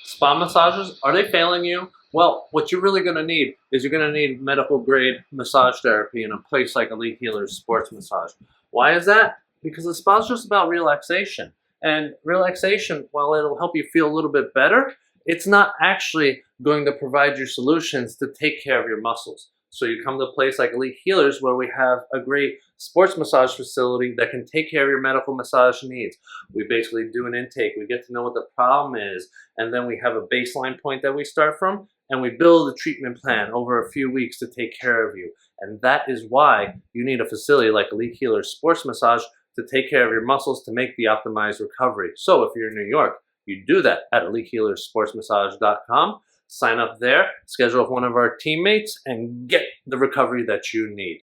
Spa massages, are they failing you? Well, what you're really going to need is you're going to need medical grade massage therapy in a place like Elite Healers Sports Massage. Why is that? Because the spa is just about relaxation. And relaxation, while it'll help you feel a little bit better, it's not actually going to provide you solutions to take care of your muscles. So you come to a place like Elite Healers where we have a great sports massage facility that can take care of your medical massage needs. We basically do an intake. We get to know what the problem is, and then we have a baseline point that we start from, and we build a treatment plan over a few weeks to take care of you. And that is why you need a facility like Elite Healers Sports Massage to take care of your muscles to make the optimized recovery. So if you're in New York, you do that at EliteHealersSportsMassage.com. Sign up there, schedule with one of our teammates, and get the recovery that you need.